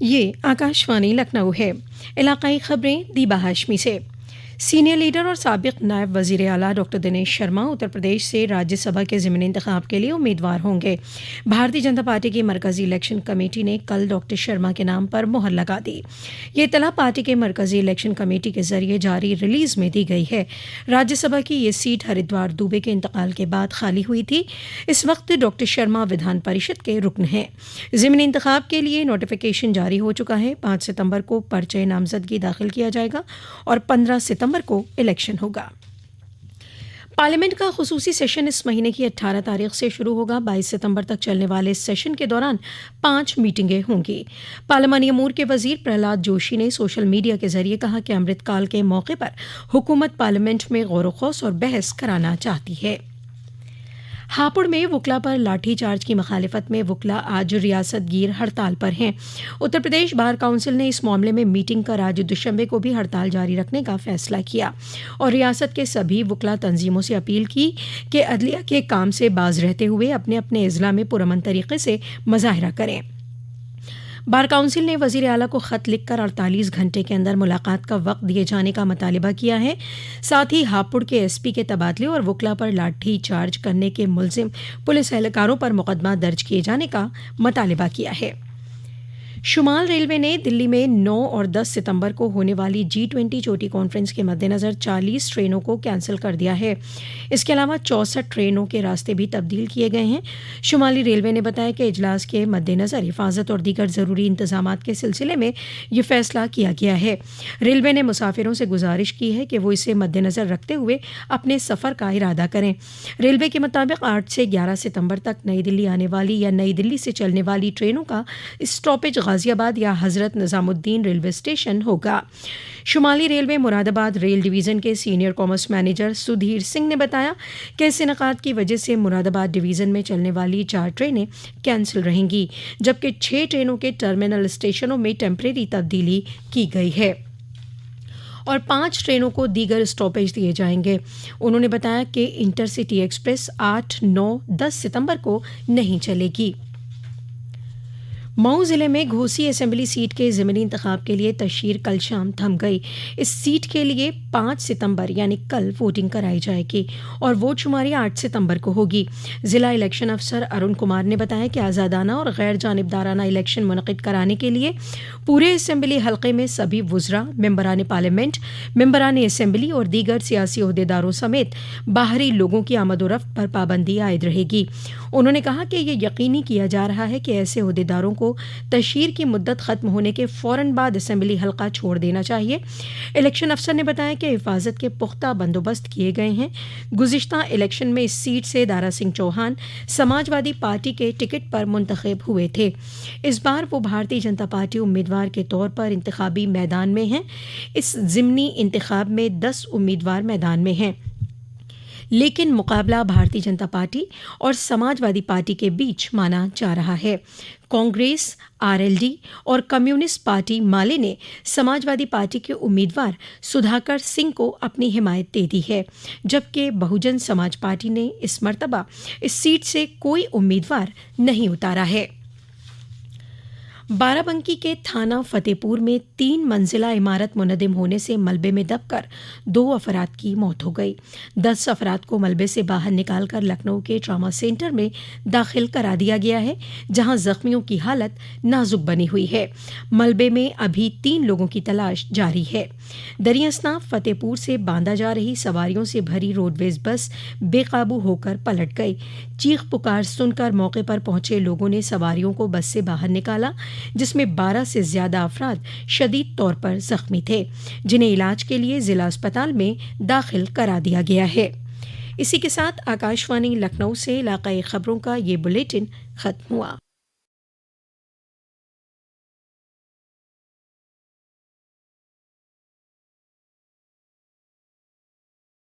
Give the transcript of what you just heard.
ये आकाशवाणी लखनऊ है। इलाकाई खबरें दीबा हाशमी से। सीनियर लीडर और साबिक नायब वज़ीर आला डॉक्टर दिनेश शर्मा उत्तर प्रदेश से राज्यसभा के ज़िमनी इंतखाब के लिए उम्मीदवार होंगे। भारतीय जनता पार्टी की मरकज़ी इलेक्शन कमेटी ने कल डॉक्टर शर्मा के नाम पर मुहर लगा दी। ये इत्तला पार्टी के मरकज़ी इलेक्शन कमेटी के ज़रिए जारी रिलीज़ में दी गई है। राज्यसभा की ये सीट हरिद्वार दुबे के इंतकाल के बाद खाली हुई थी। इस वक्त डॉक्टर शर्मा विधान परिषद के रुकन हैं। ज़िमनी इंतखाब के लिए नोटिफिकेशन जारी हो चुका है। 5 सितंबर को पर्चे नामजदगी दाखिल किया जाएगा और 15 सितंबर को इलेक्शन होगा। पार्लियामेंट का खुसूसी सेशन इस महीने की 18 तारीख से शुरू होगा। 22 सितंबर तक चलने वाले इस सेशन के दौरान 5 मीटिंगें होंगी। पार्लियामानी अमूर के वजीर प्रहलाद जोशी ने सोशल मीडिया के जरिए कहा कि अमृतकाल के मौके पर हुकूमत पार्लियामेंट में गौर-व-खौस और बहस कराना चाहती है। हापुड़ में वकला पर लाठीचार्ज की मुखालिफत में वकला आज रियासत गिर हड़ताल पर हैं। उत्तर प्रदेश बार काउंसिल ने इस मामले में मीटिंग कर आज दुशंबे को भी हड़ताल जारी रखने का फैसला किया और रियासत के सभी वकला तंजीमों से अपील की कि अदलिया के काम से बाज रहते हुए अपने अपने अजला में पुरअमन तरीके से मुजाहरा करें। बार काउंसिल ने वज़ीर आला को ख़त लिखकर 48 घंटे के अंदर मुलाकात का वक्त दिए जाने का मुतालिबा किया है। साथ ही हापुड़ के एसपी के तबादले और वकला पर लाठी चार्ज करने के मुलजिम पुलिस एहलकारों पर मुकदमा दर्ज किए जाने का मुतालिबा किया है। शुमाल रेलवे ने दिल्ली में 9 और 10 सितंबर को होने वाली G20 चोटी कॉन्फ्रेंस के मद्देनज़र 40 ट्रेनों को कैंसिल कर दिया है। इसके अलावा 64 ट्रेनों के रास्ते भी तब्दील किए गए हैं। शुमाली रेलवे ने बताया कि इजलास के मद्देनज़र हिफाजत और दीगर ज़रूरी इंतजामात के सिलसिले में ये फैसला किया गया है। रेलवे ने मुसाफिरों से गुजारिश की है कि वो इसे मद्देनज़र रखते हुए अपने सफ़र का इरादा करें। रेलवे के मुताबिक 8 से 11 सितंबर तक नई दिल्ली आने वाली या नई दिल्ली से चलने वाली ट्रेनों का स्टॉपेज गाजियाबाद या हज़रत निज़ामुद्दीन रेलवे स्टेशन होगा। शुमाली रेलवे मुरादाबाद रेल डिवीज़न के senior commerce manager Sudhir Singh ने बताया कि इस इनेकाद की वजह से मुरादाबाद डिवीज़न में चलने वाली 4 ट्रेनें कैंसिल रहेंगी, जबकि 6 ट्रेनों के टर्मिनल स्टेशनों में टेम्परेरी तब्दीली की गई है और 5 ट्रेनों को दीगर स्टॉपेज दिए जाएंगे। उन्होंने बताया कि इंटरसिटी एक्सप्रेस 8, 9, 10 सितंबर को नहीं चलेगी। मऊ ज़िले में घोसी असेंबली सीट के ज़िमनी इंतखाब के लिए तशहीर कल शाम थम गई। इस सीट के लिए 5 सितंबर यानी कल वोटिंग कराई जाएगी और वोट शुमारी 8 सितंबर को होगी। ज़िला इलेक्शन अफसर अरुण कुमार ने बताया कि आज़ादाना और गैर जानिबदाराना इलेक्शन मुनक़िद कराने के लिए पूरे असेंबली हल्के में सभी वुज़रा, मेंबरान पार्लियामेंट, मेंबरान असेंबली और दीगर सियासी ओहदेदारों समेत बाहरी लोगों की आमद-ओ-रफ़्त पर पाबंदी आयद रहेगी। उन्होंने कहा कि यह यकीनी किया जा रहा है कि ऐसे ओहदेदारों को तशहीर की मुद्दत ख़त्म होने के फ़ौरन बाद असेंबली हल्का छोड़ देना चाहिए। इलेक्शन अफसर ने बताया कि हिफाजत के पुख्ता बंदोबस्त किए गए हैं। गुज़िश्ता इलेक्शन में इस सीट से दारा सिंह चौहान समाजवादी पार्टी के टिकट पर मुंतखब हुए थे। इस बार वो भारतीय जनता पार्टी उम्मीदवार के तौर पर इंतखाबी मैदान में हैं। इस ज़िमनी इंतखाब में 10 उम्मीदवार मैदान में हैं, लेकिन मुकाबला भारतीय जनता पार्टी और समाजवादी पार्टी के बीच माना जा रहा है। कांग्रेस, आरएलडी और कम्युनिस्ट पार्टी माले ने समाजवादी पार्टी के उम्मीदवार सुधाकर सिंह को अपनी हिमायत दे दी है, जबकि बहुजन समाज पार्टी ने इस मर्तबा इस सीट से कोई उम्मीदवार नहीं उतारा है। बाराबंकी के थाना फतेहपुर में 3 मंजिला इमारत मुनहदिम होने से मलबे में दबकर 2 अफराद की मौत हो गई। 10 अफराद को मलबे से बाहर निकालकर लखनऊ के ट्रामा सेंटर में दाखिल करा दिया गया है, जहां जख्मियों की हालत नाजुक बनी हुई है। मलबे में अभी 3 लोगों की तलाश जारी है। दरियासना फतेहपुर से बांदा जा रही सवारियों से भरी रोडवेज बस बेकाबू होकर पलट गई। चीख पुकार सुनकर मौके पर पहुंचे लोगों ने सवारियों को बस से बाहर निकाला, जिसमें 12 से ज्यादा अफराद शदीद तौर पर जख्मी थे, जिन्हें इलाज के लिए जिला अस्पताल में दाखिल करा दिया गया है। इसी के साथ आकाशवाणी लखनऊ से इलाकाई खबरों का ये बुलेटिन खत्म हुआ।